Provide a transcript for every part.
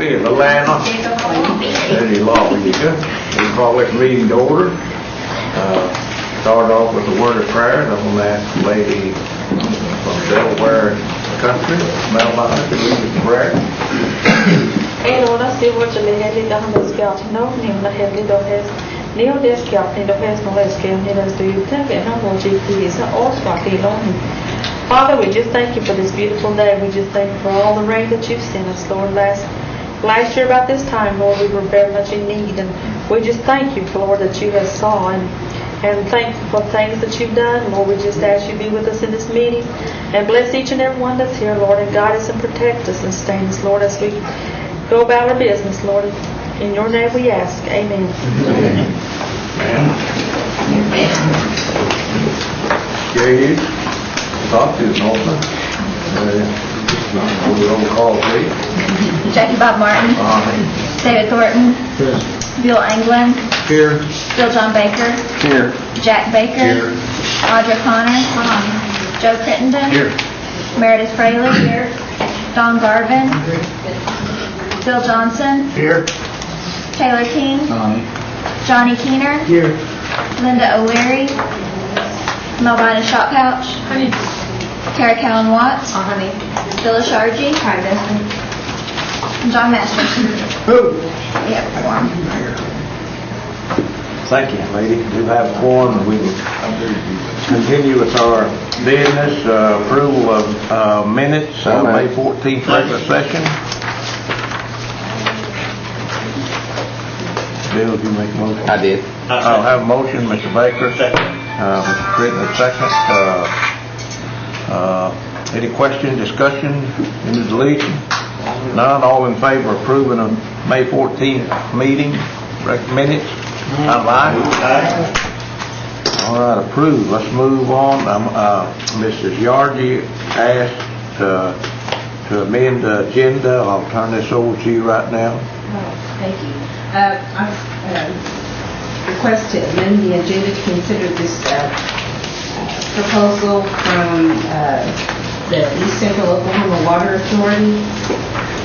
coffee, a little Anna. There you are, you go. We call this meeting to order. Start off with a word of prayer. I'm going to ask the lady from Delaware country, Melba, to lead the prayer. Lord, I see what you lay heavily down this scout. No name, the heavily do has. Neil this scout, the has no less scale, neither do you think it. No more GPs, all scout, they don't. Father, we just thank you for this beautiful day. We just thank you for all the rain that you've sent us, Lord. Last year about this time, Lord, we were very much in need, and we just thank you, Lord, that you have saw and thank you for things that you've done. Lord, we just ask you to be with us in this meeting and bless each and every one that's here, Lord, and guide us and protect us and sustain us, Lord, as we go about our business, Lord. In your name we ask. Amen. Gary, talk to you, Norma. Roll call, please. Jackie Bob Martin. David Thornton. Bill Anglin. Here. Bill John Baker. Here. Jack Baker. Here. Audra Connor. Joe Crittenden. Here. Meredith Fraley. Here. Don Garvin. Bill Johnson. Here. Taylor King. Johnny Keener. Here. Linda O'Leary. Melvina Shotpouch. Tara Callan Watts. Phyllis Shargy. And John Masterson. We have a quorum. Thank you, lady. We have a quorum, and we can continue with our business. Approval of minutes, May 14th regular session. Bill, did you make a motion? I did. I'll have a motion, Mr. Baker. Mr. Crittenden, second. Any question, discussion, any deletion? None. All in favor of approving of May 14th meeting minutes? Aye. All right, approved. Let's move on. Mrs. Yardy asked to amend the agenda. I'll turn this over to you right now. Thank you. I've requested to amend the agenda to consider this proposal from the East Central Oklahoma Water Authority,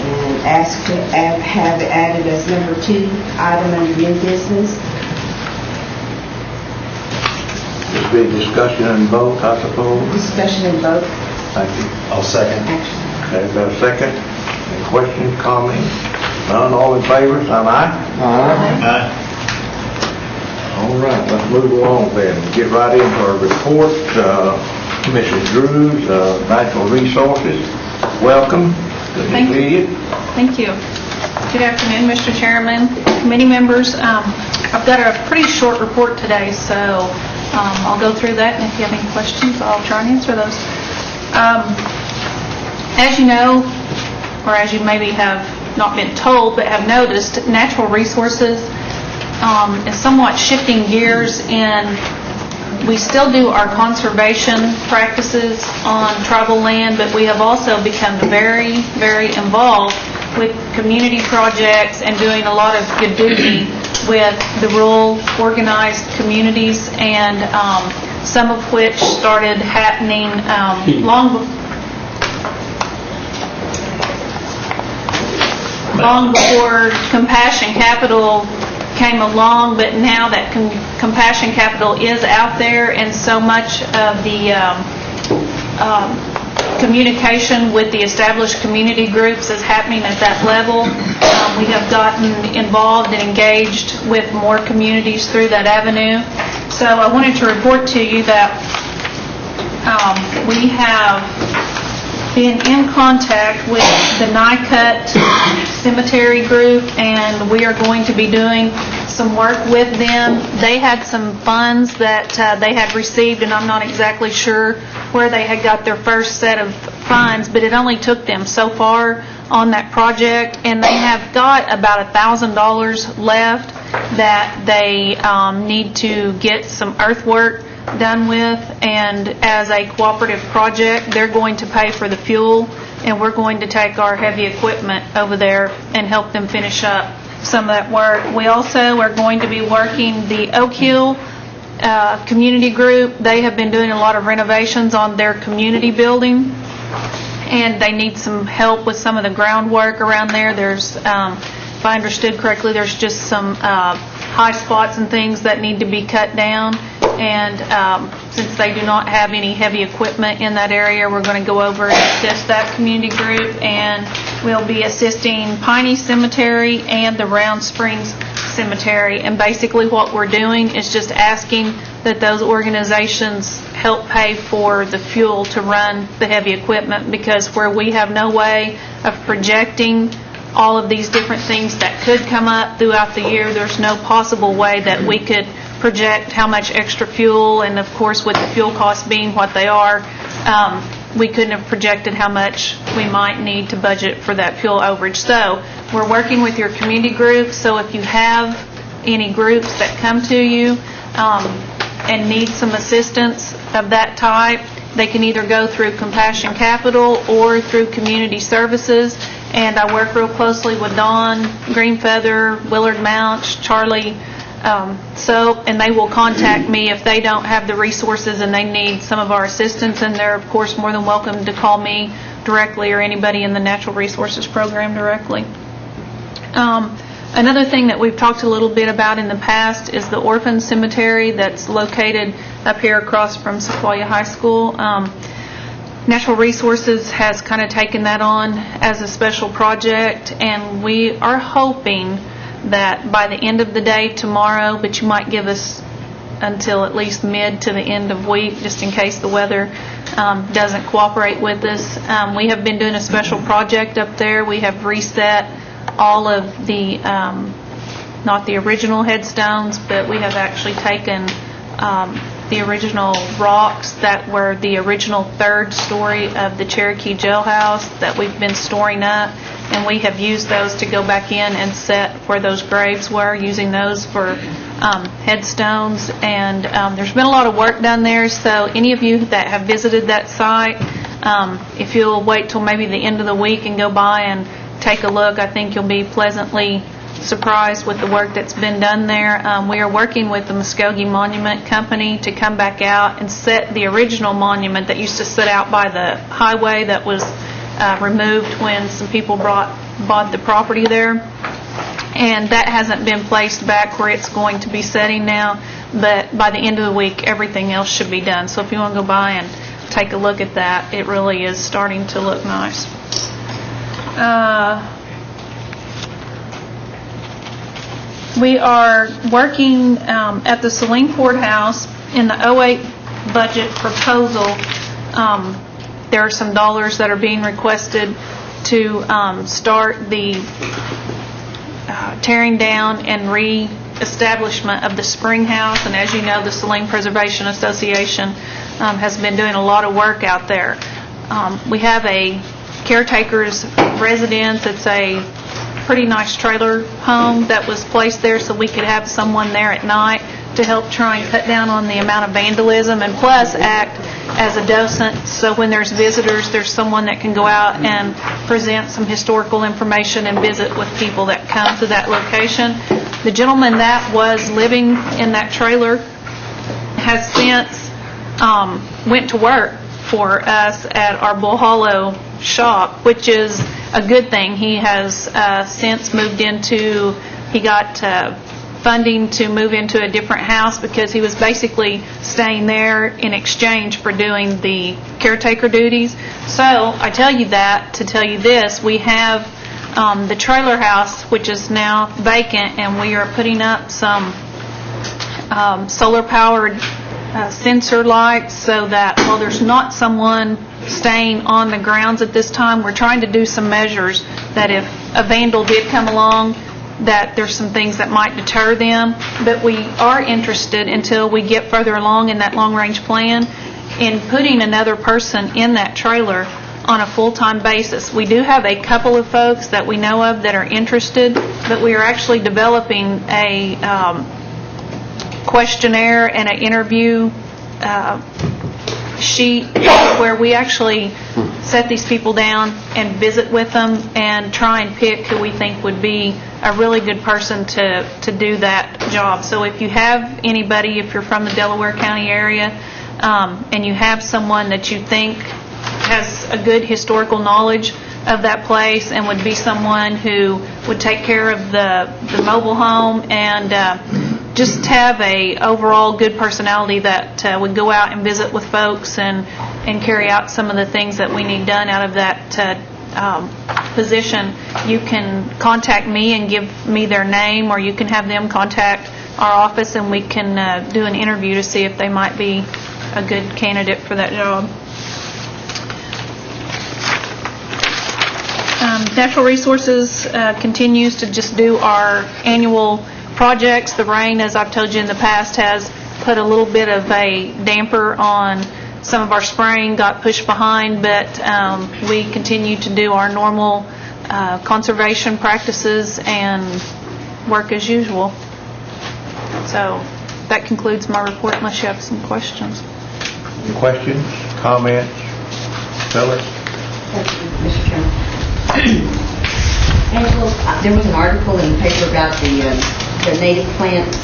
and ask to have it added as number 2 item under new business. There's been discussion and vote, I suppose. Discussion and vote. Thank you. I'll second. Okay, got a second? Any questions, comments? None. All in favor? Aye. Aye. All right, let's move along then. Get right into our report. Mrs. Drews, Natural Resources, welcome. Good to see you. Thank you. Good afternoon, Mr. Chairman, committee members. I've got a pretty short report today, so I'll go through that, and if you have any questions, I'll try and answer those. As you know, or as you maybe have not been told, but have noticed, Natural Resources is somewhat shifting gears, and we still do our conservation practices on tribal land, but we have also become very, very involved with community projects and doing a lot of good duty with the rural organized communities, and some of which started happening long before Compassion Capital came along, but now that Compassion Capital is out there, and so much of the communication with the established community groups is happening at that level. We have gotten involved and engaged with more communities through that avenue. So I wanted to report to you that we have been in contact with the Nycut Cemetery Group, and we are going to be doing some work with them. They had some funds that they had received, and I'm not exactly sure where they had got their first set of funds, but it only took them so far on that project, and they have got about $1,000 left that they need to get some earthwork done with, and as a cooperative project, they're going to pay for the fuel, and we're going to take our heavy equipment over there and help them finish up some of that work. We also are going to be working the Oak Hill community group. They have been doing a lot of renovations on their community building, and they need some help with some of the groundwork around there. There's, if I understood correctly, there's just some high spots and things that need to be cut down. And since they do not have any heavy equipment in that area, we're going to go over and assist that community group, and we'll be assisting Piney Cemetery and the Round Springs Cemetery. And basically what we're doing is just asking that those organizations help pay for the fuel to run the heavy equipment, because where we have no way of projecting all of these different things that could come up throughout the year, there's no possible way that we could project how much extra fuel, and of course with the fuel costs being what they are, we couldn't have projected how much we might need to budget for that fuel overage. So we're working with your community groups, so if you have any groups that come to you and need some assistance of that type, they can either go through Compassion Capital or through Community Services. And I work real closely with Dawn Greenfeather, Willard Mounch, Charlie, and they will contact me if they don't have the resources and they need some of our assistance, and they're of course more than welcome to call me directly or anybody in the Natural Resources Program directly. Another thing that we've talked a little bit about in the past is the orphan cemetery that's located up here across from Sequoia High School. Natural Resources has kind of taken that on as a special project, and we are hoping that by the end of the day tomorrow, but you might give us until at least mid to the end of week, just in case the weather doesn't cooperate with us. We have been doing a special project up there. We have reset all of the, not the original headstones, but we have actually taken the original rocks that were the original third story of the Cherokee jailhouse that we've been storing up, and we have used those to go back in and set where those graves were, using those for headstones. And there's been a lot of work done there, so any of you that have visited that site, if you'll wait till maybe the end of the week and go by and take a look, I think you'll be pleasantly surprised with the work that's been done there. We are working with the Muskogee Monument Company to come back out and set the original monument that used to sit out by the highway that was removed when some people bought the property there. And that hasn't been placed back where it's going to be setting now, but by the end of the week everything else should be done. So if you want to go by and take a look at that, it really is starting to look nice. We are working at the Saline Courthouse in the 08 budget proposal. There are some dollars that are being requested to start the tearing down and re-establishment of the spring house. And as you know, the Saline Preservation Association has been doing a lot of work out there. We have a caretaker's residence. It's a pretty nice trailer home that was placed there so we could have someone there at night to help try and cut down on the amount of vandalism, and plus act as a docent, so when there's visitors, there's someone that can go out and present some historical information and visit with people that come to that location. The gentleman that was living in that trailer has since went to work for us at our Bull Hollow shop, which is a good thing. He has since moved into, he got funding to move into a different house because he was basically staying there in exchange for doing the caretaker duties. So I tell you that to tell you this: we have the trailer house, which is now vacant, and we are putting up some solar powered sensor lights so that while there's not someone staying on the grounds at this time, we're trying to do some measures that if a vandal did come along, that there's some things that might deter them. But we are interested, until we get further along in that long-range plan, in putting another person in that trailer on a full-time basis. We do have a couple of folks that we know of that are interested, but we are actually developing a questionnaire and an interview sheet where we actually set these people down and visit with them and try and pick who we think would be a really good person to do that job. So if you have anybody, if you're from the Delaware County area, and you have someone that you think has a good historical knowledge of that place and would be someone who would take care of the mobile home and just have a overall good personality that would go out and visit with folks and carry out some of the things that we need done out of that position. You can contact me and give me their name, or you can have them contact our office and we can do an interview to see if they might be a good candidate for that job. Natural Resources continues to just do our annual projects. The rain, as I've told you in the past, has put a little bit of a damper on some of our spraying, got pushed behind, but we continue to do our normal conservation practices and work as usual. So that concludes my report unless you have some questions. Any questions, comments? Phyllis? Thank you, Mr. Chairman. Angela, there was an article in the paper about the native plants,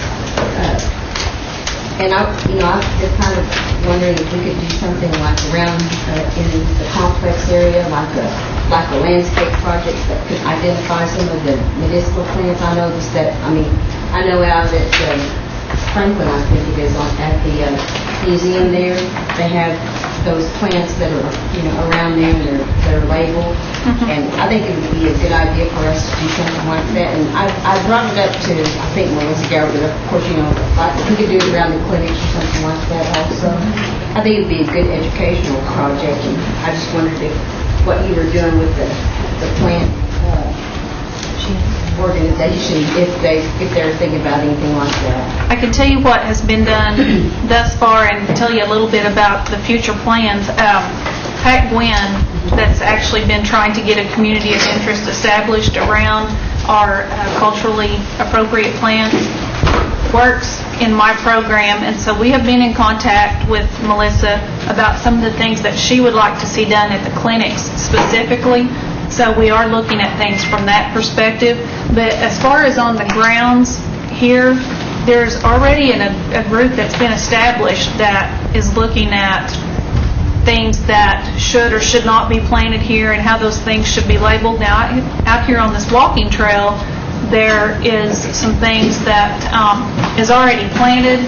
and I was just kind of wondering if we could do something like around in the complex area, like a landscape project that could identify some of the medicinal plants. I noticed that. I know out at Franklin, I think it is, at the museum there, they have those plants that are, around there that are labeled. And I think it would be a good idea for us to do something like that. And I brought it up to, I think, Melissa Garrett, but of course, like if we could do it around the clinics or something like that also. I think it would be a good educational project. And I just wondered what you were doing with the plant organization, if they're thinking about anything like that. I can tell you what has been done thus far and tell you a little bit about the future plans. Pat Gwynn, that's actually been trying to get a community of interest established around our culturally appropriate plants, works in my program, and so we have been in contact with Melissa about some of the things that she would like to see done at the clinics specifically. So we are looking at things from that perspective. But as far as on the grounds here, there's already a group that's been established that is looking at things that should or should not be planted here and how those things should be labeled. Now, out here on this walking trail, there is some things that is already planted.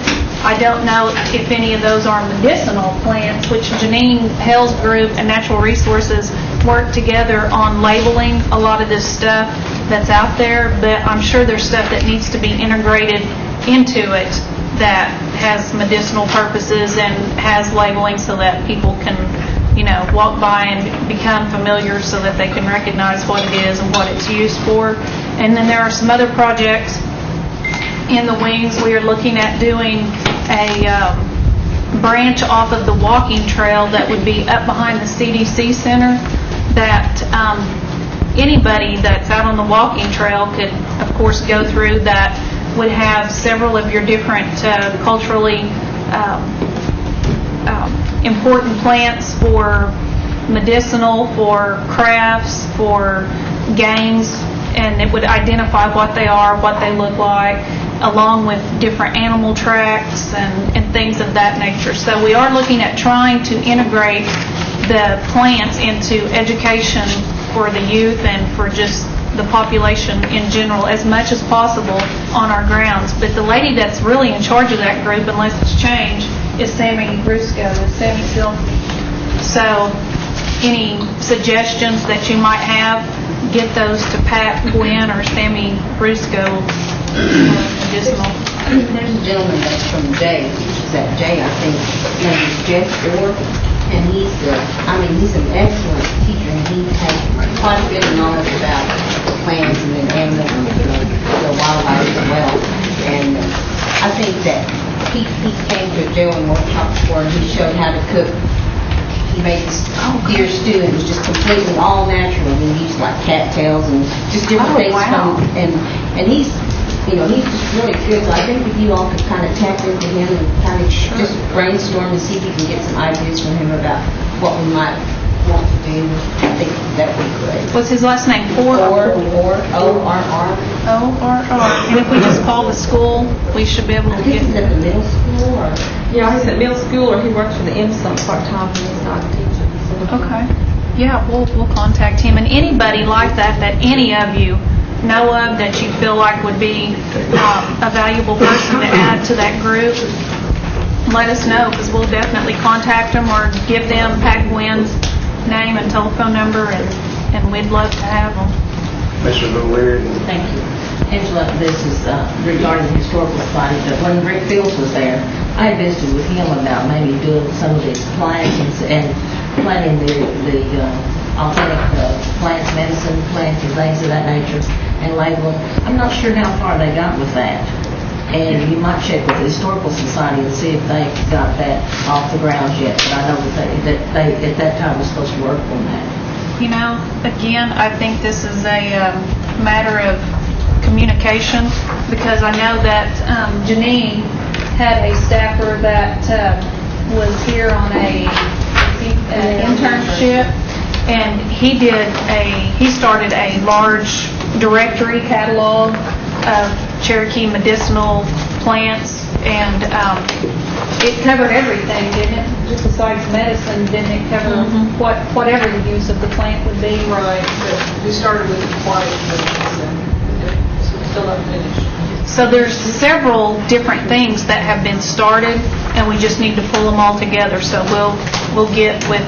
I don't know if any of those are medicinal plants, which Janine Hell's group and Natural Resources work together on labeling a lot of this stuff that's out there, but I'm sure there's stuff that needs to be integrated into it that has medicinal purposes and has labeling so that people can, walk by and become familiar so that they can recognize what it is and what it's used for. And then there are some other projects in the wings. We are looking at doing a branch off of the walking trail that would be up behind the CDC Center that anybody that's out on the walking trail could, of course, go through, that would have several of your different culturally important plants for medicinal, for crafts, for games, and it would identify what they are, what they look like, along with different animal tracks and things of that nature. So we are looking at trying to integrate the plants into education for the youth and for just the population in general as much as possible on our grounds. But the lady that's really in charge of that group, unless it's changed, is Sammy Brusco, Sammy Silky. So any suggestions that you might have, get those to Pat Gwynn or Sammy Brusco. Medicinal. There's a gentleman that's from Jay. He's at Jay, I think. His name is Jeff Orr, and he's an excellent teacher, and he has quite a bit of knowledge about the plants and the animals and the wildlife as well. And I think that he came to a jail and workshop before, and he showed how to cook. He made this deer stew, and it was just completely all natural. He used like cattails and just different things from, and he's just really good. So I think if you all could kind of tap into him and kind of just brainstorm and see if you can get some ideas from him about what we might want to do, I think that would be great. What's his last name? O-R-R. O-R-R. And if we just call the school, we should be able to I think get... he's at the middle school, or... Yeah, he's at middle school, or he works for the IMSA part-time, and he's not a teacher. So Okay. Yeah, we'll contact him. And anybody like that any of you know of that you feel like would be a valuable person to add to that group, let us know, because we'll definitely contact them or give them Pat Gwynn's name and telephone number, and we'd love to have them. Mrs. O'Leary? Thank you. Angela, this is regarding the Historical Society, but when Rick Fields was there, I visited with him about maybe doing some of these plants and planting the authentic plants, medicine plants and things of that nature, and label them. I'm not sure how far they got with that. And you might check with the Historical Society and see if they got that off the ground yet, but I know that they at that time was supposed to work on that. You know, again, I think this is a matter of communication, because I know that Janine had a staffer that was here on an internship, and he started a large directory catalog of Cherokee medicinal plants, and it covered everything, didn't it? Just besides medicine, didn't it cover whatever the use of the plant would be? Right, but we started with the quiet things and still not finished. So there's several different things that have been started, and we just need to pull them all together. So we'll get with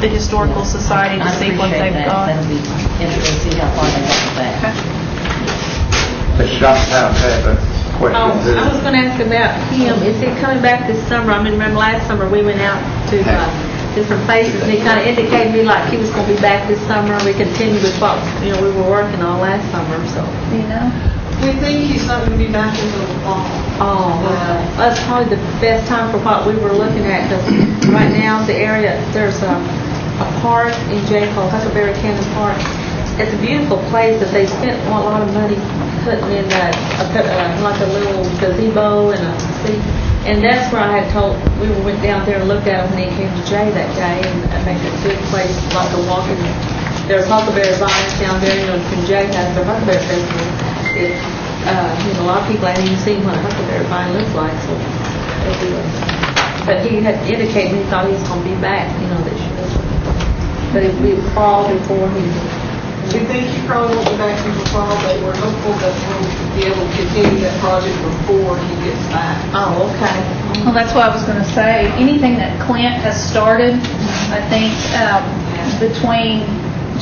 the Historical Society to see what they've got. That'll be interesting to see how far they got with that. Okay. Mrs. Shoptown had a question. I was going to ask about him. Is he coming back this summer? I remember last summer we went out to different places, and he kind of indicated to me like he was going to be back this summer. We continued with what we were working on last summer. So You know? We think he's not going to be back until the fall. that's probably the best time for what we were looking at, because right now the area, there's a park in J. Cole, Huckleberry Canyon Park. It's a beautiful place that they spent a lot of money putting in like a little gazebo and a seat. And that's where I had told, we went down there and looked at it when he came to Jay that day, and I think it's a good place, like a walking. There's huckleberry vines down there, from Jay has the Huckleberry Festival. A lot of people haven't even seen what a huckleberry vine looks like, so it'll be but he had indicated he thought he was going to be back, this year. But it would be fall before he. We think he probably won't be back until fall, but we're hopeful that we'll be able to continue that project before he gets back. Oh, okay. Well, that's what I was going to say. Anything that Clint has started, I think between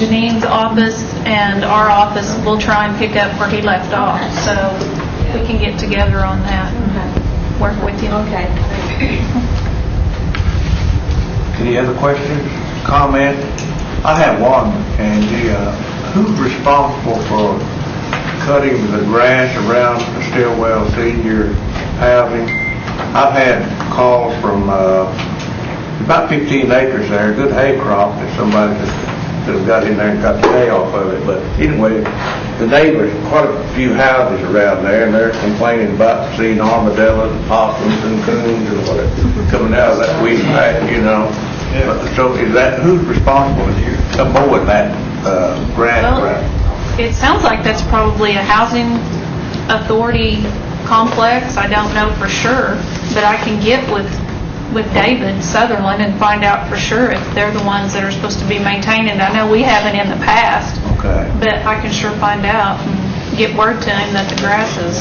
Janine's office and our office, we'll try and pick up where he left off. So we can get together on that and work with you. Okay. Any other questions, comments? I have one, and who's responsible for cutting the grass around the Stillwell senior housing? I've had calls from about 15 acres there, good hay crop that somebody could have got in there and got the hay off of it. But anyway, the neighbors, quite a few houses around there, and they're complaining about seeing armadillos, possums, and coons and whatever coming out of that weed patch, But, so is that, who's responsible for mowing that grass Well, around? it sounds like that's probably a housing authority complex. I don't know for sure, but I can get with David Sutherland and find out for sure if they're the ones that are supposed to be maintaining it. I know we haven't in the past, Okay. but I can sure find out and get word to him that the grass is.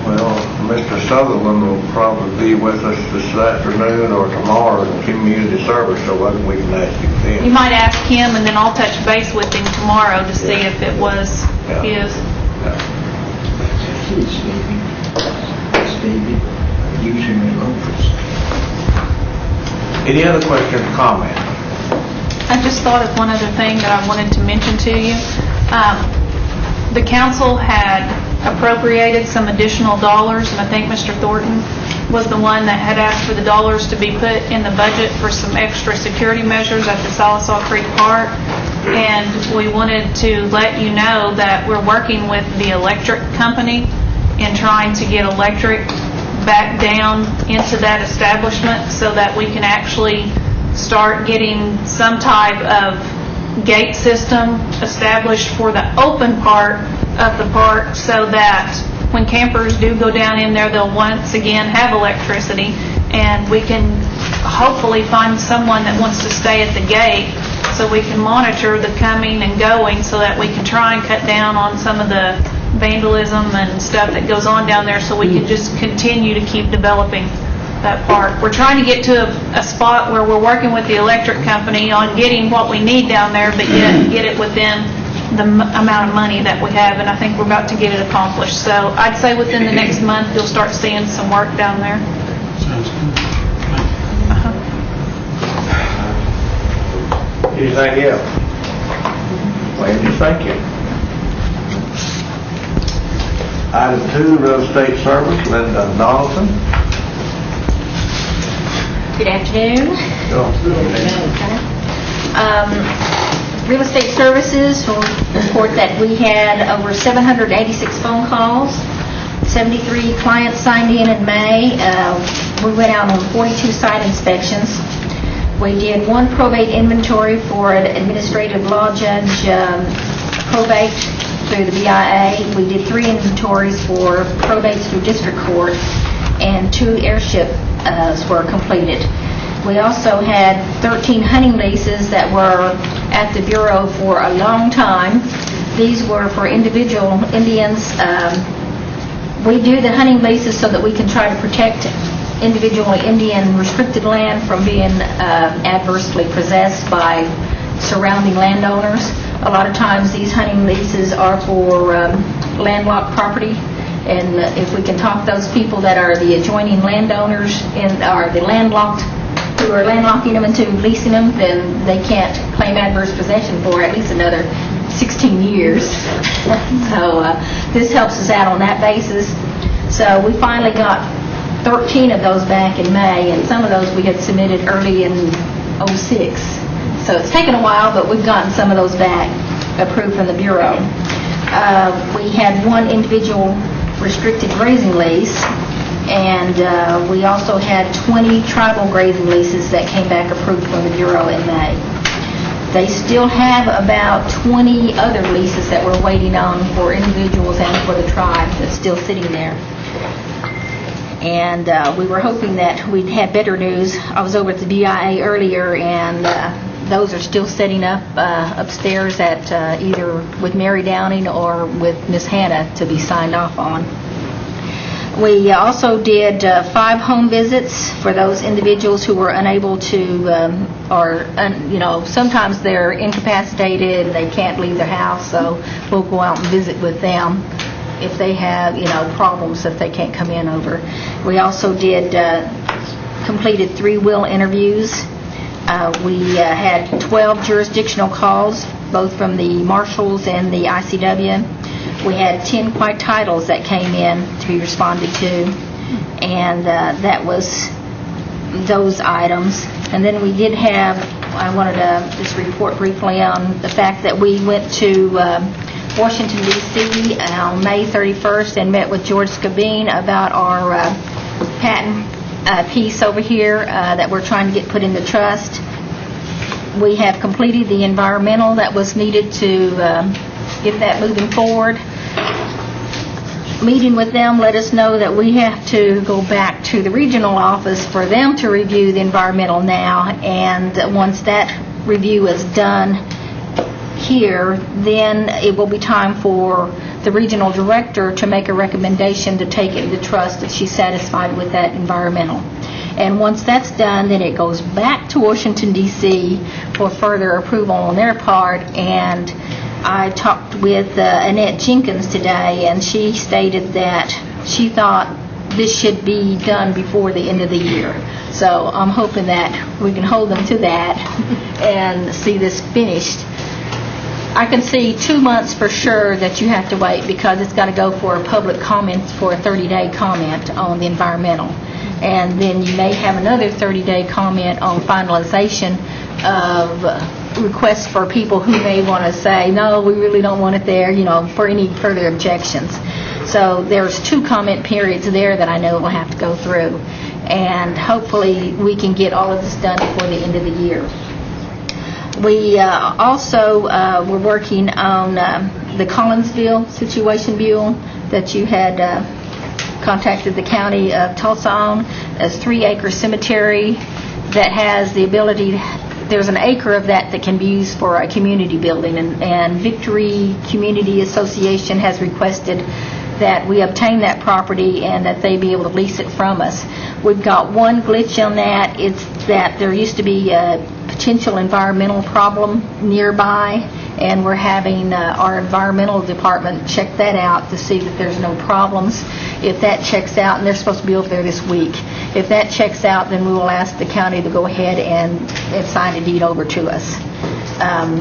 Well, Mr. Sutherland will probably be with us this afternoon or tomorrow in community service, so I think we can ask him then. You might ask him, and then I'll touch base with him tomorrow to see if it was his. Any other questions or comments? I just thought of one other thing that I wanted to mention to you. The council had appropriated some additional dollars, and I think Mr. Thornton was the one that had asked for the dollars to be put in the budget for some extra security measures at the Salisaw Creek Park. And we wanted to let you know that we're working with the electric company in trying to get electric back down into that establishment so that we can actually start getting some type of gate system established for the open part of the park, so that when campers do go down in there, they'll once again have electricity, and we can hopefully find someone that wants to stay at the gate so we can monitor the coming and going so that we can try and cut down on some of the vandalism and stuff that goes on down there so we can just continue to keep developing that park. We're trying to get to a spot where we're working with the electric company on getting what we need down there, but yet get it within the amount of money that we have, and I think we're about to get it accomplished. So I'd say within the next month you'll start seeing some work down there. Sounds good. Anything else? Wendy, thank you. Item 2, real estate service, Linda Donaldson. Good afternoon. Go. Real estate services will report that we had over 786 phone calls, 73 clients signed in May. We went out on 42 site inspections. We did 1 probate inventory for an administrative law judge probate through the BIA. We did 3 inventories for probates through district court, and 2 airships were completed. We also had 13 hunting leases that were at the Bureau for a long time. These were for individual Indians. We do the hunting leases so that we can try to protect individual Indian restricted land from being adversely possessed by surrounding landowners. A lot of times these hunting leases are for landlocked property, and if we can talk those people that are the adjoining landowners and are the landlocked, who are landlocking them into leasing them, then they can't claim adverse possession for at least another 16 years. So this helps us out on that basis. So we finally got 13 of those back in May, and some of those we had submitted early in '06. So it's taken a while, but we've gotten some of those back approved from the Bureau. We had 1 individual restricted grazing lease, and we also had 20 tribal grazing leases that came back approved from the Bureau in May. They still have about 20 other leases that we're waiting on for individuals and for the tribe that's still sitting there. And we were hoping that we'd have better news. I was over at the BIA earlier, and those are still setting up upstairs at either with Mary Downing or with Miss Hannah to be signed off on. We also did 5 home visits for those individuals who were unable to, sometimes they're incapacitated and they can't leave their house, so we'll go out and visit with them if they have, problems that they can't come in over. We also did completed 3 will interviews. We had 12 jurisdictional calls, both from the marshals and the ICW. We had 10 quiet titles that came in to be responded to, and that was those items. And then we did have, I wanted to just report briefly on the fact that we went to Washington, D.C. on May 31st and met with George Scabine about our patent piece over here that we're trying to get put into trust. We have completed the environmental that was needed to get that moving forward. Meeting with them let us know that we have to go back to the regional office for them to review the environmental now, and once that review is done here, then it will be time for the regional director to make a recommendation to take it into trust if she's satisfied with that environmental. And once that's done, then it goes back to Washington, D.C. for further approval on their part. And I talked with Annette Jenkins today, and she stated that she thought this should be done before the end of the year. So I'm hoping that we can hold them to that and see this finished. I can see 2 months for sure that you have to wait, because it's got to go for a public comment, for a 30-day comment on the environmental. And then you may have another 30-day comment on finalization of requests for people who may want to say, no, we really don't want it there, for any further objections. So there's 2 comment periods there that I know will have to go through. And hopefully we can get all of this done before the end of the year. We also were working on the Collinsville Situation Bureau that you had contacted the county of Tulsa on, as 3-acre cemetery that has the ability, there's an acre of that can be used for a community building, and Victory Community Association has requested that we obtain that property and that they be able to lease it from us. We've got one glitch on that. It's that there used to be a potential environmental problem nearby, and we're having our environmental department check that out to see that there's no problems. If that checks out, and they're supposed to be over there this week, if that checks out, then we will ask the county to go ahead and sign a deed over to us.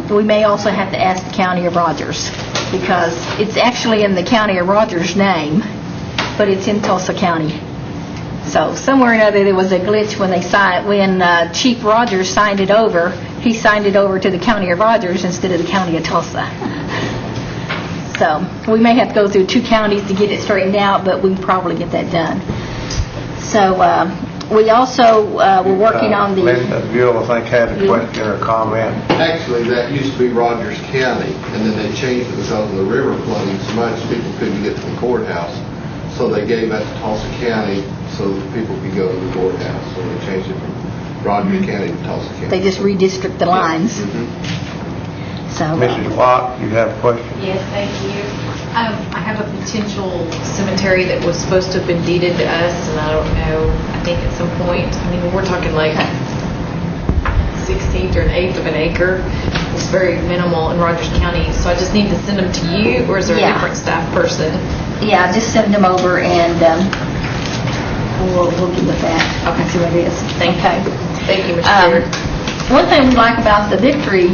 We may also have to ask the county of Rogers, because it's actually in the county of Rogers' name, but it's in Tulsa County. So somewhere or another there was a glitch when they signed, when Chief Rogers signed it over. He signed it over to the county of Rogers instead of the county of Tulsa. So we may have to go through two counties to get it straightened out, but we can probably get that done. So we also were working on the... Linda Buell, I think, had a question or comment. Actually, that used to be Rogers County, and then they changed it because of the river flooding so much people couldn't get to the courthouse. So they gave that to Tulsa County so that people could go to the courthouse. So they changed it from Rogers County to Tulsa County. They just redistrict the lines. So, Mrs. Watt, you have a question? Yes, thank you. I have a potential cemetery that was supposed to have been deeded to us, and I don't know, I think at some point, I mean, we're talking like 1/16 or 1/8 of an acre. It's very minimal in Rogers County, so I just need to send them to you, or is there a Yeah. different staff person? yeah, just send them over and we'll get with that. Okay. See what it is. Thank you. Okay. Thank you, Mr. Chair. One thing we like about the Victory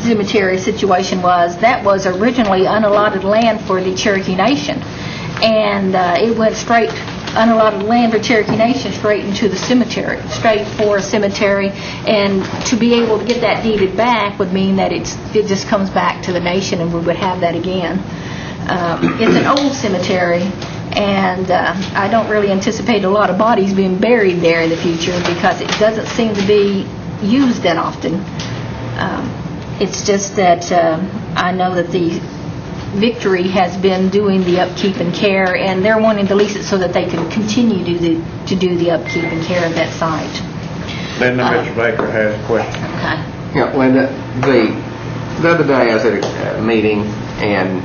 cemetery situation was that was originally unallotted land for the Cherokee Nation, and it went straight, unallotted land for Cherokee Nation, straight into the cemetery, straight for a cemetery, and to be able to get that deeded back would mean that it just comes back to the nation, and we would have that again. It's an old cemetery, and I don't really anticipate a lot of bodies being buried there in the future because it doesn't seem to be used that often. It's just that I know that the Victory has been doing the upkeep and care, and they're wanting to lease it so that they can continue to do the upkeep and care of that site. Linda, Mr. Baker has a question. Okay. Yeah, Linda, the other day I was at a meeting, and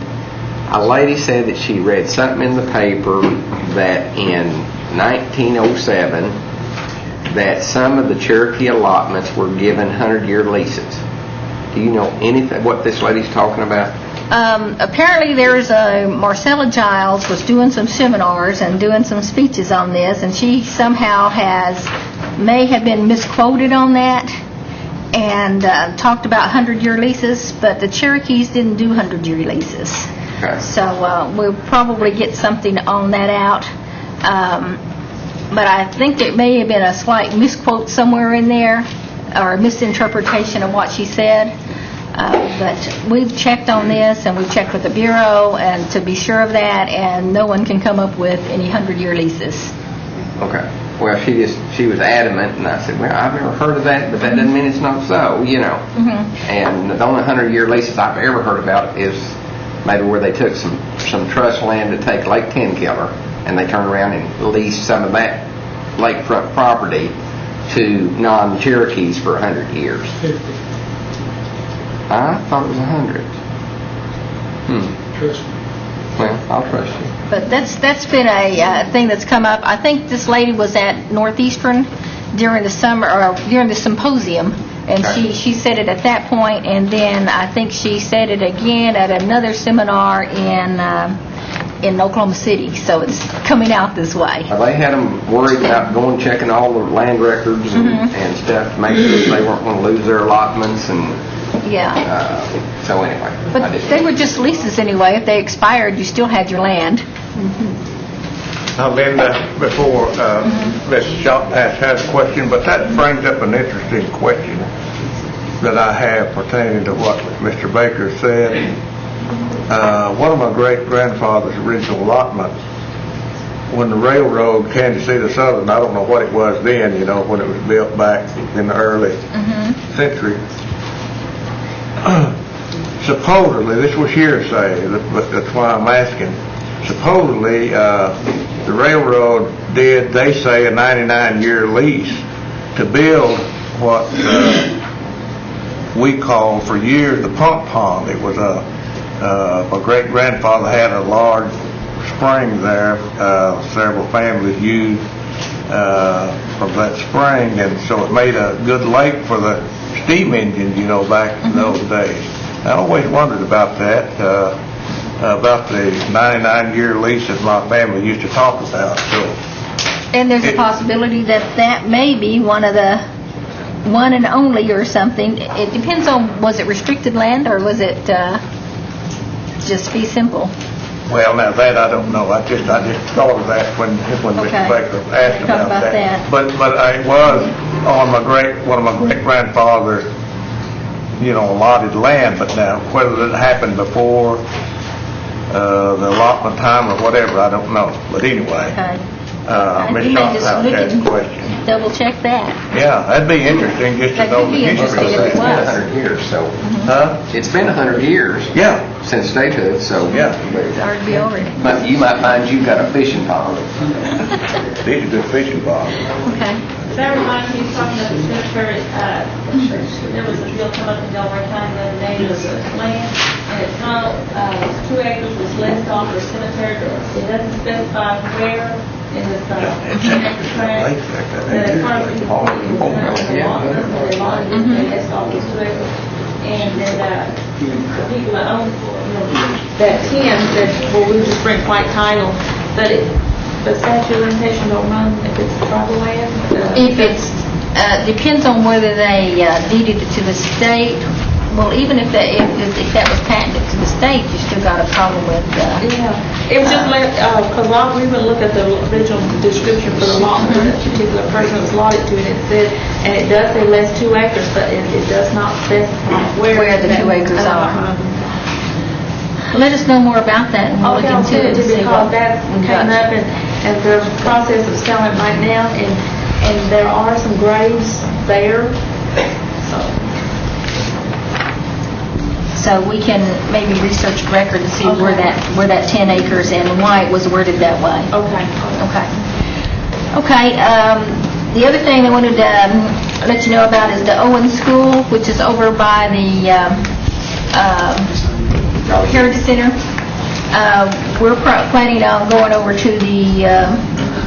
a lady said that she read something in the paper that in 1907 that some of the Cherokee allotments were given 100-year leases. Do you know anything what this lady's talking about? Apparently there's Marcella Giles was doing some seminars and doing some speeches on this, and she somehow may have been misquoted on that and talked about 100-year leases, but the Cherokees didn't do 100-year leases. Okay. So we'll probably get something on that out. But I think there may have been a slight misquote somewhere in there, or a misinterpretation of what she said. But we've checked on this, and we've checked with the Bureau and to be sure of that, and no one can come up with any 100-year leases. Okay. Well, she was adamant, and I said, well, I've never heard of that, but that doesn't mean it's not so, you know. And the only 100-year leases I've ever heard about is maybe where they took some trust land to take Lake Tenkiller, and they turned around and leased some of that lakefront property to non-Cherokees for 100 years. 50. I thought it was 100. Trust me. Well, I'll trust you. But that's been a thing that's come up. I think this lady was at Northeastern during the summer, or during the symposium, and Okay. she said it at that point, and then I think she said it again at another seminar in Oklahoma City. So it's coming out this way. They had them worried about going checking all the land records and stuff to make sure they weren't going to lose their allotments, and Yeah. so anyway. I But didn't- they were just leases anyway. If they expired, you still had your land. Now, Linda, before Ms. Shaw has a question, but that brings up an interesting question that I have pertaining to what Mr. Baker said. One of my great-grandfather's original allotments, when the railroad, Kansas City to Southern, I don't know what it was then, you know, when it was built back in the early century. Supposedly, this was hearsay, but that's why I'm asking. Supposedly, the railroad did, they say, a 99-year lease to build what we called for years the pump pond. It was my great-grandfather had a large spring there, several families used from that spring, and so it made a good lake for the steam engines, back in those days. I always wondered about that, about the 99-year lease that my family used to talk about. So, And there's a possibility that may be one and only or something. It depends on, was it restricted land or was it just fee simple? well, now that I don't know. I just thought of that when Mr. Okay. Baker asked Talk about about that. But it was on one of my great-grandfather's, allotted land. But now whether it happened before the allotment time or whatever, I don't know. But anyway, Okay. Ms. You may just Shophouse look asked a and question. double check that. Yeah, that'd be interesting just to That know could the be history interesting of if it that. was. 100 years, so, Huh? it's been 100 years Yeah, since statehood, so. yeah. It's already be over. But you might find you've got a fishing pond. These are good fishing ponds. Okay. That reminds me of talking about the cemetery, there was a bill come up in Delaware County the other day, there was a land, and it's not, 2 acres was left off for cemetery, it doesn't specify where in this, 10-acre tract, that a part of it is completely in the law, they wanted it, they left off those 2 acres. And then, the people that own, that 10, that, well, we just bring quiet title, but the statute of limitation don't run if it's tribal land? If it's, depends on whether they deeded it to the state. Well, even if that was patented to the state, you still got a problem with, Yeah, it was just like, because we would look at the original description for the lot that that particular person was allotted to, and it said, and it does say less 2 acres, but it does not specify Where the 2 acres are. Let us know more about that and we'll Okay, look I'll into send it it and to you see because what that we came got. up and there's a process of selling right now, and there are some graves there, so. So we can maybe research record and see where that 10 acres and why it was worded that way. Okay. Okay, the other thing I wanted to let you know about is the Owen School, which is over by the Heritage Center. We're planning on going over to the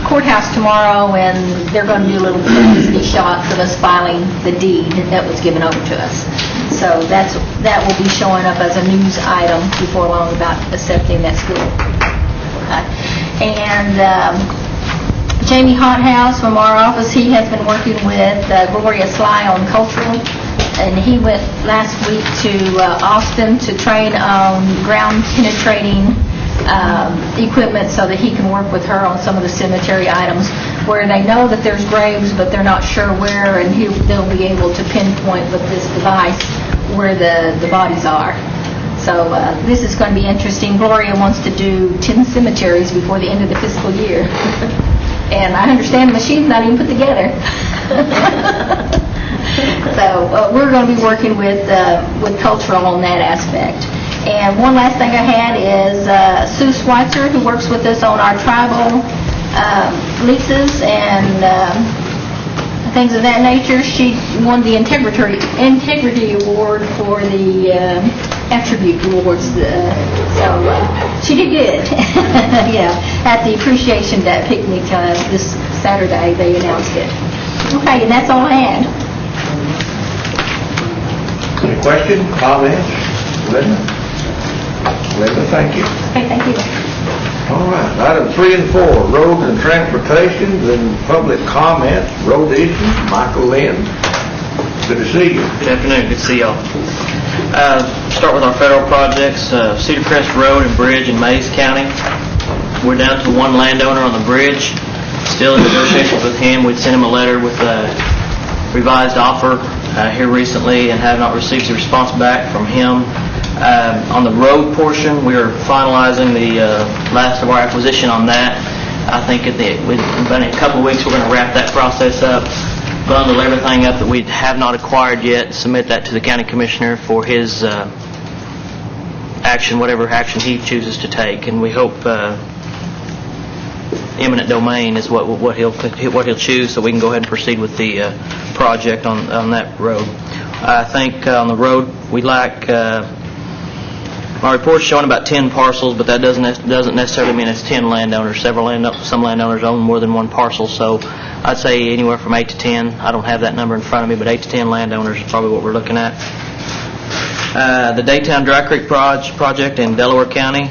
courthouse tomorrow, and they're going to do a little publicity shots of us filing the deed that was given over to us. So that will be showing up as a news item before long about accepting that school. Okay. And Jamie Hothouse from our office, he has been working with Gloria Sly on cultural, and he went last week to Austin to train on ground penetrating equipment so that he can work with her on some of the cemetery items where they know that there's graves but they're not sure where, and they'll be able to pinpoint with this device where the bodies are. So this is going to be interesting. Gloria wants to do 10 cemeteries before the end of the fiscal year. And I understand the machine's not even put together. So we're going to be working with cultural on that aspect. And one last thing I had is Sue Schweitzer, who works with us on our tribal leases and things of that nature. She won the Integrity Award for the Attribute Awards. So she did good. Yeah, at the Appreciation Day picnic this Saturday, they announced it. Okay, and that's all I had. Any questions, comments? Linda, thank you. Okay, thank you. All right, item 3 and 4, roads and transportation, then public comments, road issues. Michael Lynn, good to see you. Good afternoon, good to see y'all. Start with our federal projects, Cedar Crest Road and Bridge in Mays County. We're down to one landowner on the bridge, still in negotiations with him. We'd sent him a letter with a revised offer here recently and have not received a response back from him. On the road portion, we are finalizing the last of our acquisition on that. I think in a couple of weeks we're going to wrap that process up, bundle everything up that we have not acquired yet, submit that to the county commissioner for his action, whatever action he chooses to take. And we hope eminent domain is what he'll choose, so we can go ahead and proceed with the project on that road. I think on the road we lack. My report's showing about 10 parcels, but that doesn't necessarily mean it's 10 landowners. Some landowners own more than one parcel, so I'd say anywhere from 8 to 10. I don't have that number in front of me, but 8 to 10 landowners is probably what we're looking at. The Daytown Dry Creek project in Delaware County,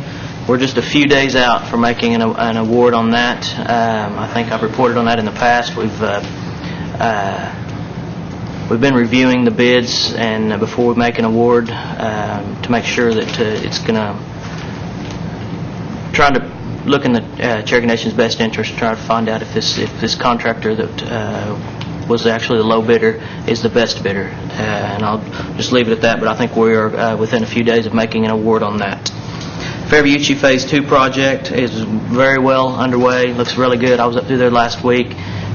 we're just a few days out from making an award on that. I think I've reported on that in the past. We've been reviewing the bids, and before we make an award, to make sure that it's going to try to look in the Cherokee Nation's best interest, try to find out if this contractor that was actually the low bidder is the best bidder. And I'll just leave it at that, but I think we are within a few days of making an award on that. Fairview Uchee Phase 2 project is very well underway. Looks really good. I was up through there last week.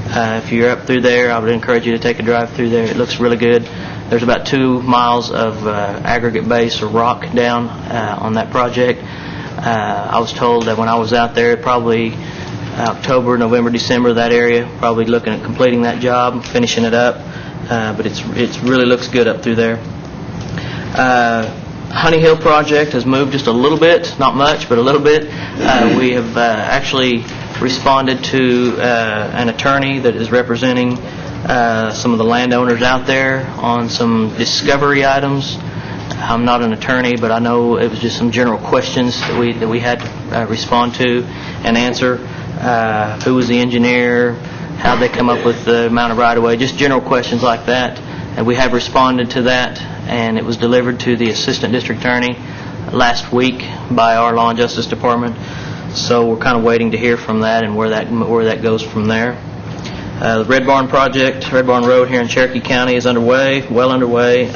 If you're up through there, I would encourage you to take a drive through there. It looks really good. There's about 2 miles of aggregate base or rock down on that project. I was told that when I was out there, probably October, November, December, that area, probably looking at completing that job, finishing it up. But it really looks good up through there. Honey Hill project has moved just a little bit, not much, but a little bit. We have actually responded to an attorney that is representing some of the landowners out there on some discovery items. I'm not an attorney, but I know it was just some general questions that we had to respond to and answer. Who was the engineer? How'd they come up with the amount of right-of-way? Just general questions like that. And we have responded to that, and it was delivered to the Assistant District Attorney last week by our Law and Justice Department. So we're kind of waiting to hear from that and where that goes from there. The Red Barn project, Red Barn Road here in Cherokee County is underway, well underway.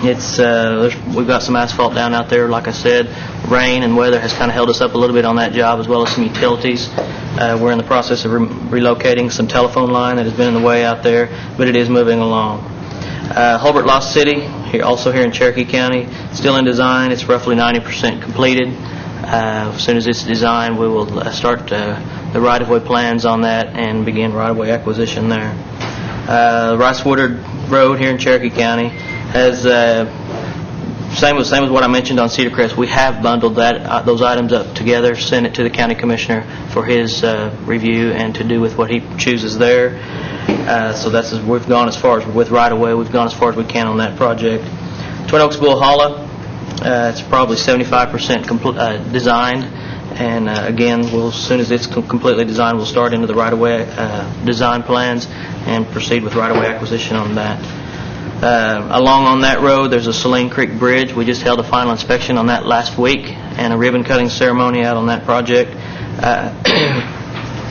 We've got some asphalt down out there, like I said. Rain and weather has kind of held us up a little bit on that job, as well as some utilities. We're in the process of relocating some telephone line that has been in the way out there, but it is moving along. Hulbert Lost City, also here in Cherokee County, still in design. It's roughly 90% completed. As soon as it's designed, we will start the right-of-way plans on that and begin right-of-way acquisition there. Rice Woodard Road here in Cherokee County has same as what I mentioned on Cedar Crest. We have bundled those items up together, sent it to the county commissioner for his review and to do with what he chooses there. So we've gone as far as with right-of-way. We've gone as far as we can on that project. Twin Oaks Bull Hollow. It's probably 75% designed, and again, as soon as it's completely designed, we'll start into the right-of-way design plans and proceed with right-of-way acquisition on that. Along on that road, there's a Saline Creek Bridge. We just held a final inspection on that last week and a ribbon-cutting ceremony out on that project.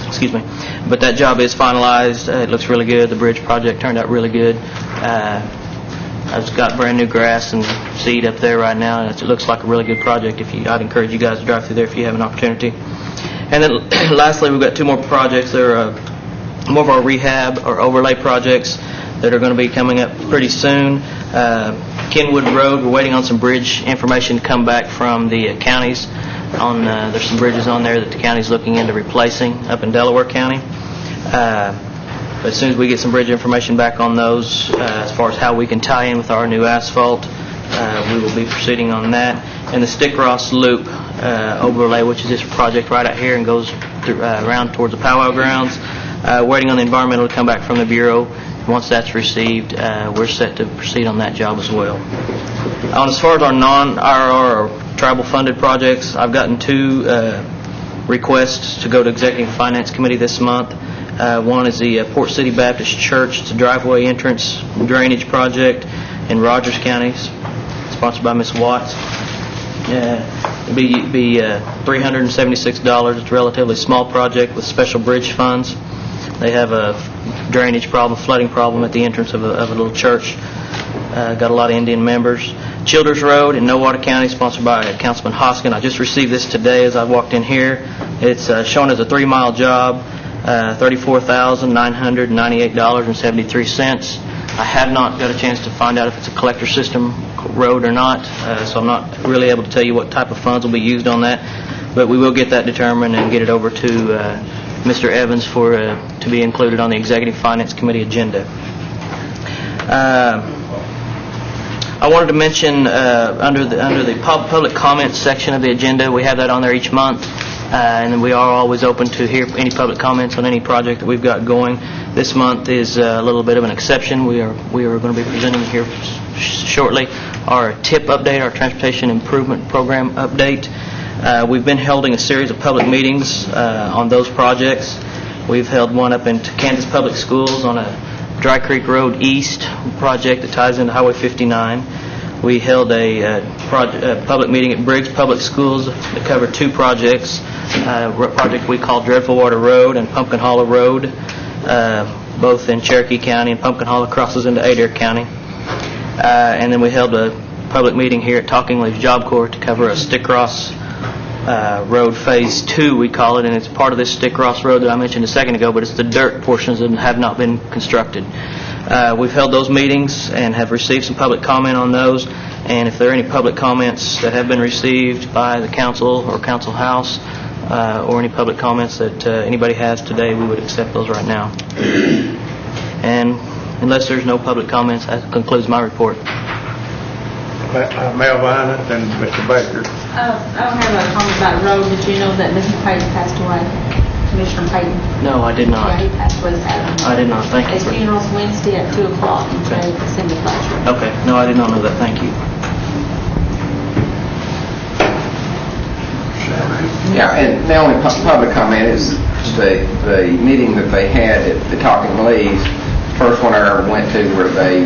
Excuse me. But that job is finalized. It looks really good. The bridge project turned out really good. I've got brand new grass and seed up there right now, and it looks like a really good project. I'd encourage you guys to drive through there if you have an opportunity. And then lastly, we've got 2 more projects. They're more of our rehab or overlay projects that are going to be coming up pretty soon. Kenwood Road, we're waiting on some bridge information to come back from the counties. There's some bridges on there that the county's looking into replacing up in Delaware County. But as soon as we get some bridge information back on those, as far as how we can tie in with our new asphalt, we will be proceeding on that. And the Stick Ross Loop overlay, which is this project right out here and goes around towards the powwow grounds, waiting on the environmental to come back from the Bureau. Once that's received, we're set to proceed on that job as well. As far as our non-IRR or tribal funded projects, I've gotten 2 requests to go to Executive Finance Committee this month. One is the Port City Baptist Church. It's a driveway entrance drainage project in Rogers County, sponsored by Ms. Watts. It'll be $376. It's a relatively small project with special bridge funds. They have a drainage problem, flooding problem at the entrance of a little church. Got a lot of Indian members. Childers Road in Nowata County, sponsored by Councilman Hoskin. I just received this today as I walked in here. It's shown as a 3-mile job, $34,998.73. I have not got a chance to find out if it's a collector system road or not, so I'm not really able to tell you what type of funds will be used on that. but we will get that determined and get it over to Mr. Evans for to be included on the Executive Finance Committee agenda. I wanted to mention under the public comments section of the agenda, we have that on there each month, and we are always open to hear any public comments on any project that we've got going. This month is a little bit of an exception. We are going to be presenting here shortly our TIP update, our Transportation Improvement Program update. We've been holding a series of public meetings on those projects. We've held one up in Kansas Public Schools on a Dry Creek Road East project that ties into Highway 59. We held a public meeting at Briggs Public Schools that covered two projects, a project we call Dreadful Water Road and Pumpkin Hollow Road, both in Cherokee County, and Pumpkin Hollow crosses into Adair County. And then we held a public meeting here at Talking Leaf Job Corps to cover a Stickross Road Phase 2, we call it, and it's part of this Stickross Road that I mentioned a second ago, but it's the dirt portions that have not been constructed. We've held those meetings and have received some public comment on those, and if there are any public comments that have been received by the council or council house, or any public comments that anybody has today, we would accept those right now. And unless there's no public comments, that concludes my report. Melvina and Mr. Baker. I don't have a comment about the road, but you know that Mr. Payton passed away, Commissioner Payton. No, I did not. Yeah, he passed away Saturday. I did not. Thank you. His funeral's Wednesday at 2 o'clock in the Assembly Classroom. Okay. No, I did not know that. Thank you. Yeah, and the only public comment is the meeting that they had at the Talking Leaves. First one I ever went to where they,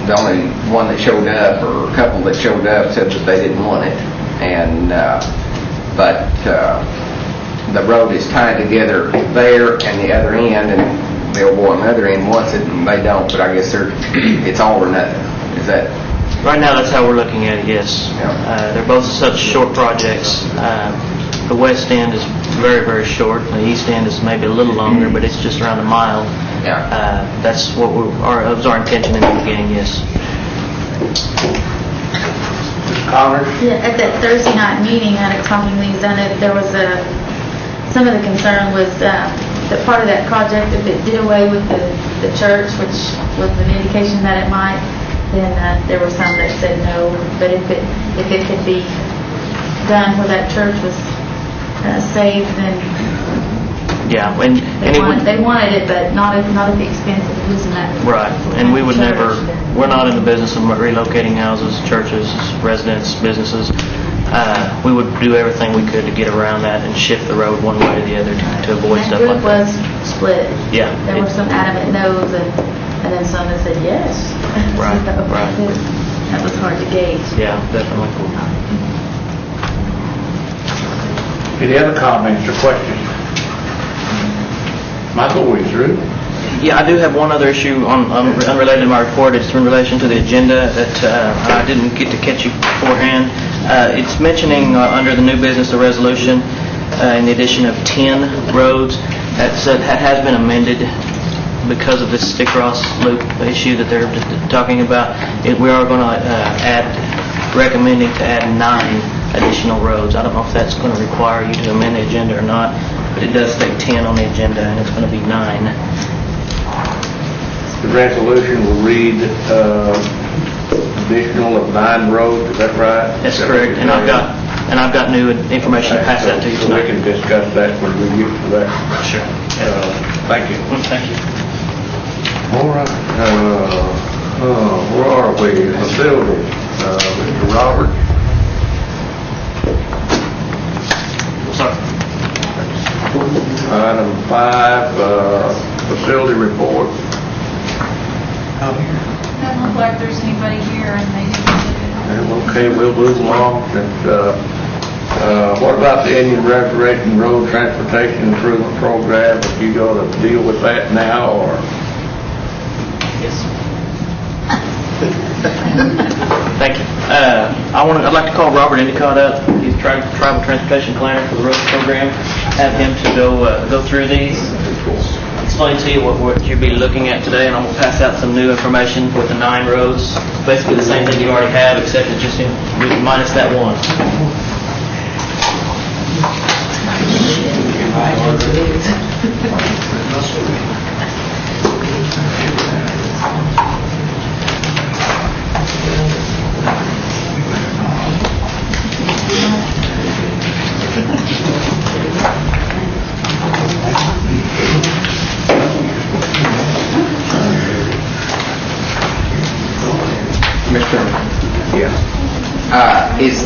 the only one that showed up, or a couple that showed up, said that they didn't want it. And but the road is tied together there and the other end, and the old boy on the other end wants it, and they don't. But I guess it's all or nothing. Is that? Right now, that's how we're looking at it, yes. They're both such short projects. The west end is very, very short. The east end is maybe a little longer, but it's just around a mile. Yeah. That's what was our intention in the beginning, yes. Connors? Yeah, at that Thursday night meeting at Talking Leaves, I know that there was some of the concern was that part of that project, if it did away with the church, which was an indication that it might, then there were some that said no. But if it could be done where that church was saved, then Yeah, and they wanted it, but not at the expense of losing that. right, and we would never. We're not in the business of relocating houses, churches, residents, businesses. We would do everything we could to get around that and shift the road one way or the other to avoid That stuff group like that. was split. Yeah. There were some adamant no's and then some that said yes. Right, So, right. That was hard to gauge. Yeah, definitely. Any other comments or questions? Michael, we through? Yeah, I do have one other issue unrelated to my report. It's in relation to the agenda that I didn't get to catch you beforehand. It's mentioning under the new business a resolution in the addition of 10 roads that has been amended because of this Stickross loop issue that they're talking about. We are going to recommending to add 9 additional roads. I don't know if that's going to require you to amend the agenda or not, but it does state 10 on the agenda, and it's going to be 9. The resolution will read additional of 9 roads, is that right? That's correct, and I've got new information to pass that to you So we tonight. can discuss that when we get to that. Sure. Thank you. Thank you. All right. Where are we? Facilities. Mr. Roberts. Sorry. Item 5, facility report. Doesn't look like there's anybody here, and they didn't. Okay, we'll move along. What about the Indian Reservation Road Transportation Improvement Program? Are you going to deal with that now, or? Yes. Thank you. I'd like to call Robert Endicott up. He's tribal transportation planner for the road program. Have him to go through these, explain to you what you'll be looking at today, and I'm going to pass out some new information with the 9 roads. Basically the same thing you already have, except it's just minus that one. Is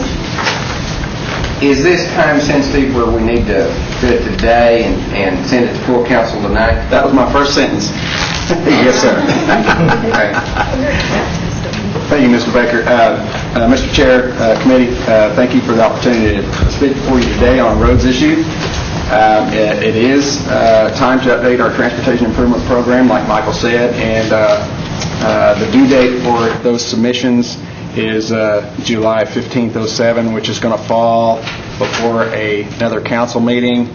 this time sensitive where we need to do it today and send it to full council tonight? That was my first sentence. Yes, sir. Okay. Thank you, Mr. Baker. Mr. Chair, committee, thank you for the opportunity to speak before you today on roads issue. It is time to update our transportation improvement program, like Michael said, and the due date for those submissions is July 15th, 07, which is going to fall before another council meeting,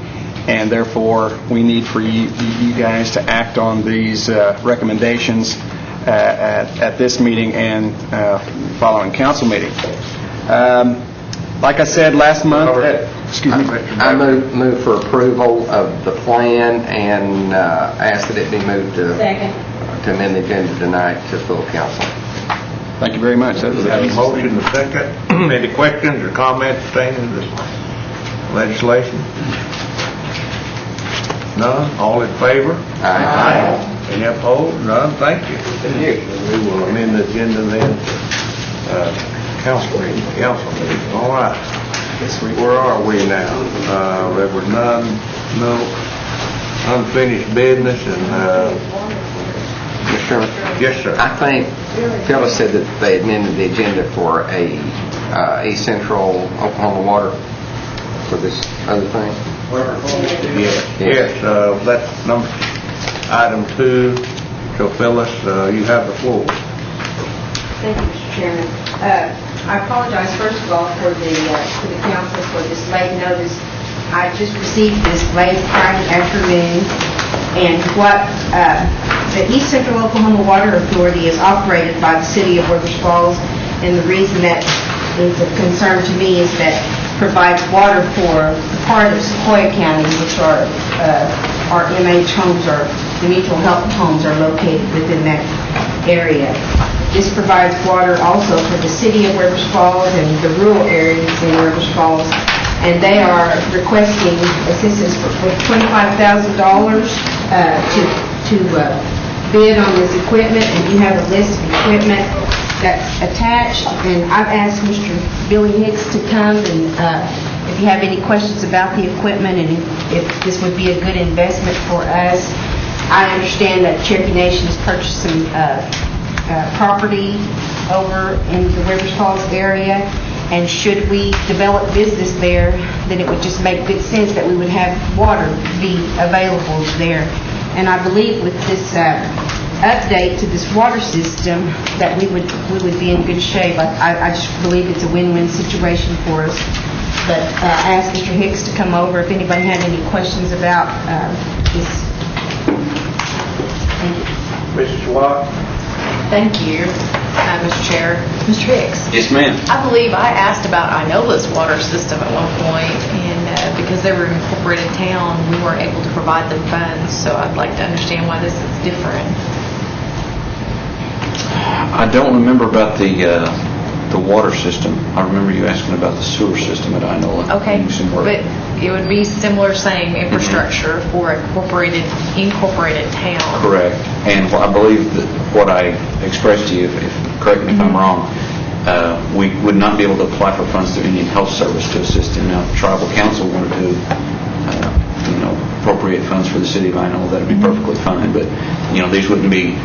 and therefore we need for you guys to act on these recommendations at this meeting and following council meeting. Like I said last month, excuse me. I move for approval of the plan and ask that it be moved to amend the agenda tonight to full council. Thank you very much. Have a motion, a second. Any questions or comments pertaining to this legislation? None? All in favor? Aye. Any opposed? None? Thank you. We will amend the agenda then. Council meeting. All right. Where are we now? There was no unfinished business and, Mr. Chairman? yes, sir. I think Phyllis said that they amended the agenda for a East Central Oklahoma water for this other thing. Yes, that's item 2. So Phyllis, you have the floor. Thank you, Mr. Chairman. I apologize, first of all, to the council for this late notice. I just received this late Friday afternoon, and what the East Central Oklahoma Water Authority is operated by the city of Rivers Falls, and the reason that is a concern to me is that provides water for part of Sequoia County, which are our MH homes, or the mutual health homes are located within that area. This provides water also for the city of Rivers Falls and the rural areas in Rivers Falls, and they are requesting assistance with $25,000 to bid on this equipment, and you have a list of equipment that's attached, and I've asked Mr. Billy Hicks to come, and if you have any questions about the equipment and if this would be a good investment for us. I understand that Cherokee Nation has purchased some property over in the Rivers Falls area, and should we develop business there, then it would just make good sense that we would have water be available there. And I believe with this update to this water system that we would be in good shape. I just believe it's a win-win situation for us. But I asked Mr. Hicks to come over if anybody had any questions about this. Thank you. Mrs. Watt? Thank you, Mr. Chair. Mr. Hicks? Yes, ma'am. I believe I asked about Inola's water system at one point, and because they were an incorporated town, we weren't able to provide them funds, so I'd like to understand why this is different. I don't remember about the water system. I remember you asking about the sewer system at Inola. Okay, Needing some work. but it would be similar, same infrastructure for a incorporated town. Correct. And I believe that what I expressed to you, correct me if I'm wrong, we would not be able to apply for funds through Indian Health Service to assist in. Now, if the tribal council wanted to, appropriate funds for the city of Inola, that would be perfectly fine. But, these wouldn't be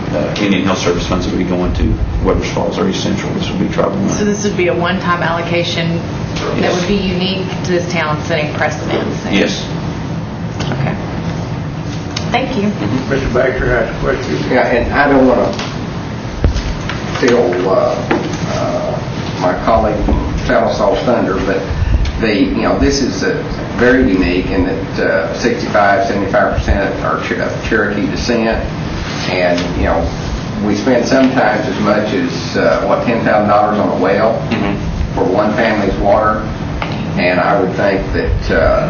Indian Health Service funds that would be going to Webbers Falls or East Central. This would be tribal money. So this would be a one-time allocation that would be unique to this town, setting precedents. Yes. Okay. Thank you. Mr. Baker has a question. Yeah, and I don't want to steal my colleague Salasaw's thunder, but this is very unique in that 65-75% are of Cherokee descent, and we spend sometimes as much as $10,000 on a well for one family's water, and I would think that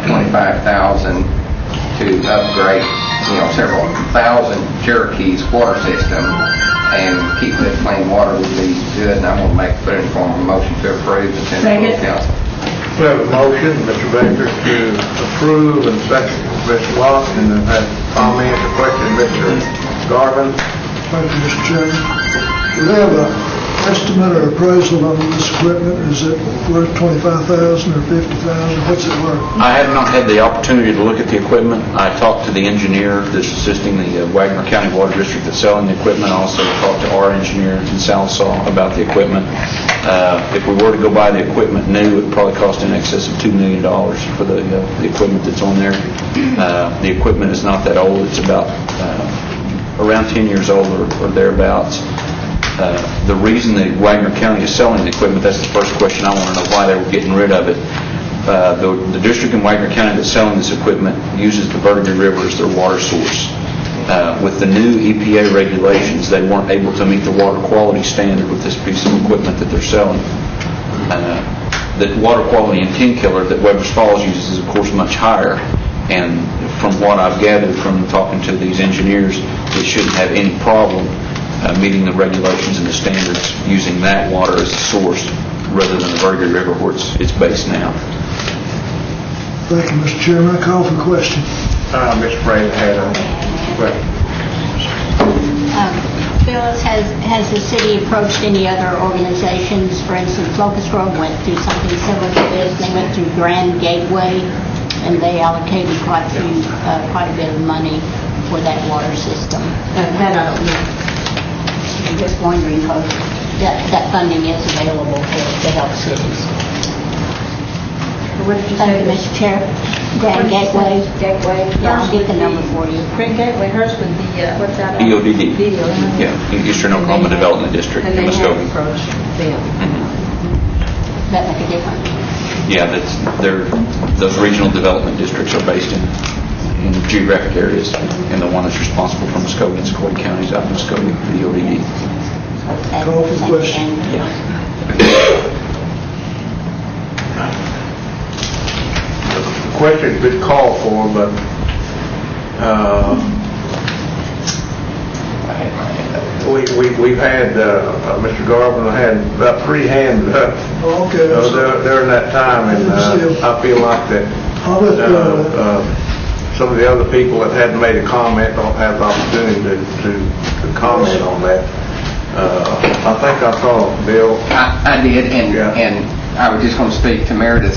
$25,000 to upgrade several thousand Cherokee's water system and keep that clean water would be good, and I'm going to put it in form of a motion to approve and send it to the council. We have a motion, Mr. Baker, to approve, and second, Mr. Watt, and then have comments or questions, Mr. Garvin. Thank you, Mr. Chairman. We have a estimate or appraisal on this equipment? Is it worth $25,000 or $50,000? What's it worth? I have not had the opportunity to look at the equipment. I talked to the engineer that's assisting the Wagner County Water District that's selling the equipment. I also talked to our engineer in Sallisaw about the equipment. If we were to go buy the equipment new, it would probably cost in excess of $2 million for the equipment that's on there. The equipment is not that old. It's about around 10 years old or thereabouts. The reason that Wagner County is selling the equipment, that's the first question I want to know, why they were getting rid of it. The district in Wagner County that's selling this equipment uses the Verdigris River as their water source. With the new EPA regulations, they weren't able to meet the water quality standard with this piece of equipment that they're selling. The water quality in 10 killer that Weber's Falls uses is, of course, much higher. And from what I've gathered from talking to these engineers, it shouldn't have any problem meeting the regulations and the standards using that water as a source rather than the Verdigris River where it's based now. Thank you, Mr. Chairman. I call for the question. Mr. Brady had a question. Phyllis, has the city approached any other organizations? For instance, Locust Grove went through something similar to this. They went through Grand Gateway, and they allocated quite a bit of money for that water system. That I don't know. I'm just wondering how that funding is available to help cities. What did you Thank say? you, Mr. Chair. Grand Gateway. Yeah, I'll get the number for you. Grand Gateway, hers would be, what's that? EODD. Yeah, Eastern Oklahoma Development District And in they have Muskogee. approached them. That make a difference? Yeah, those regional development districts are based in geographic areas, and the one that's responsible for Muskogee and Sequoia counties out in Muskogee, the EODD. Call for the question. The question's been called for, but we've had, Mr. Garvin had about 3 hands up Okay. during that time, and I feel like that I'll let, some of the other people that hadn't made a comment don't have the opportunity to comment on that. I think I saw Bill. I did, and I was just going to speak to Meredith.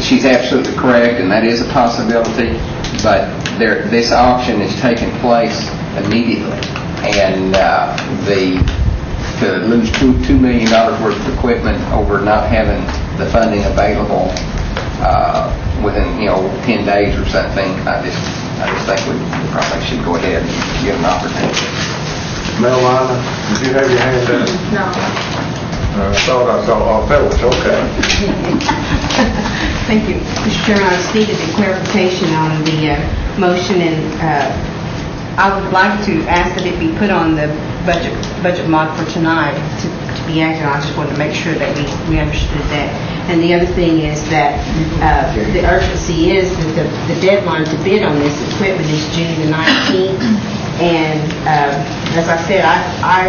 She's absolutely correct, and that is a possibility, but this auction is taking place immediately, and to lose $2 million worth of equipment over not having the funding available within 10 days or something, I just think we probably should go ahead and give an opportunity. Melvina, did you have your hand up? No. I thought I saw, Phyllis, okay. Thank you. Mr. Chairman, I just needed a clarification on the motion, and I would like to ask that it be put on the budget mod for tonight to be acted on. I just wanted to make sure that we understood that. And the other thing is that the urgency is that the deadline to bid on this equipment is June the 19th. And as I said, I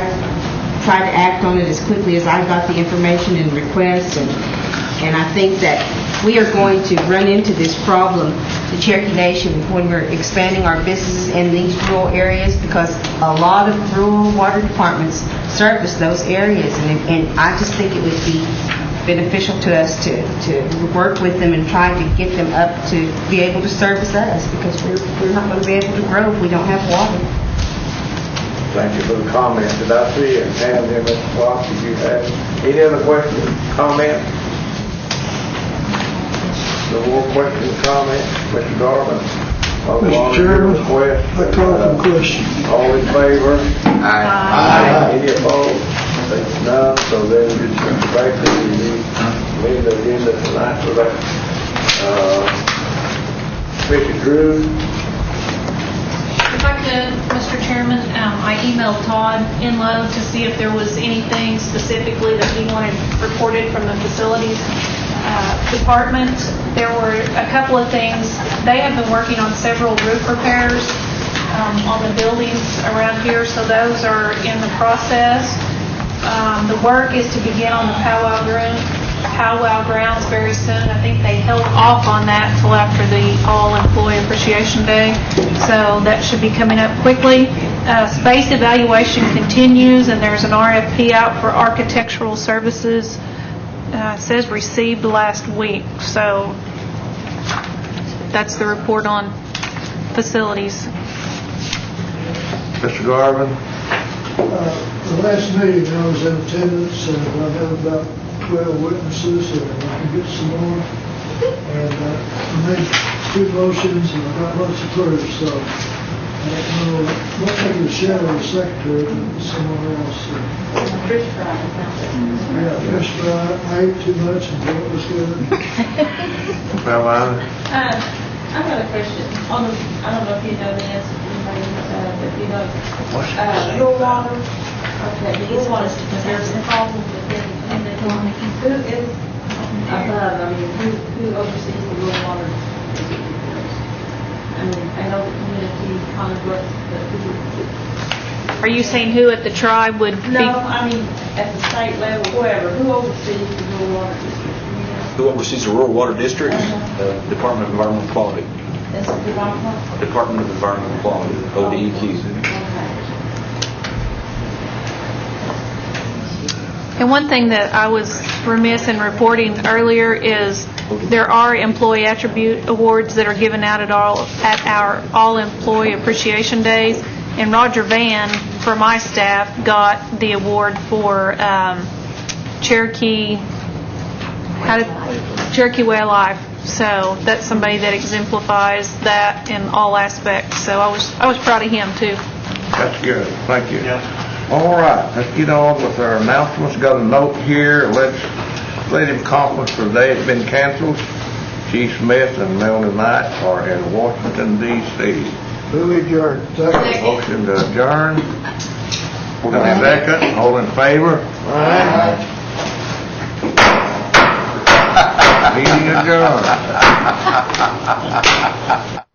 tried to act on it as quickly as I got the information and requests, and I think that we are going to run into this problem, the Cherokee Nation, when we're expanding our businesses in these rural areas, because a lot of rural water departments service those areas, and I just think it would be beneficial to us to work with them and try to get them up to be able to service us, because we're not going to be able to grow if we don't have water. Thank you for the comment. Did I see a hand there, Mr. Fox? Did you have any other questions, comments? No more questions, comments? Mr. Garvin? Mr. Chairman, I call for the question. All in favor? Aye. Any opposed? None, so then Mr. Baker, we leave the agenda tonight for that. Mr. Drew? If I could, Mr. Chairman, I emailed Todd Inlow to see if there was anything specifically that he wanted reported from the facilities department. There were a couple of things. They have been working on several roof repairs on the buildings around here, so those are in the process. The work is to begin on the powwow grounds very soon. I think they held off on that till after the All Employee Appreciation Day, so that should be coming up quickly. Space evaluation continues, and there's an RFP out for architectural services. It says received last week, so that's the report on facilities. Mr. Garvin? The last meeting, I was in attendance, and I had about 12 witnesses, and I can get some more. And I made 2 motions, and I got lots approved, so I don't know, not taking the shadow of the secretary, but someone else. Yeah, fish fry, I ate too much, and thought it was good. Caroline? I've got a question. On the, I don't know if you know the answer, but you know, rural water, okay, rural water, there's a problem with it, and who is above, I mean, who oversees the rural water? I mean, I know the community kind of works, but who? Are you saying who at the tribe would be? No, I mean, at the state level, wherever, who oversees the rural water district? Who oversees the rural water district? Department of Environmental Quality. That's the department? Department of Environmental Quality, ODEQ. And one thing that I was remiss in reporting earlier is there are employee attribute awards that are given out at our all-employee appreciation days. And Roger Van, for my staff, got the award for Cherokee Cherokee Way of Life. So that's somebody that exemplifies that in all aspects. So I was proud of him too. That's good, thank you. All right, let's get on with our announcements. Got a note here, legislative conference for the day has been canceled. Chief Smith and Melanie Knight are in Washington, D.C. Who adjourned? Second. Motion to adjourn. Second, all in favor? Aye. Meeting adjourned.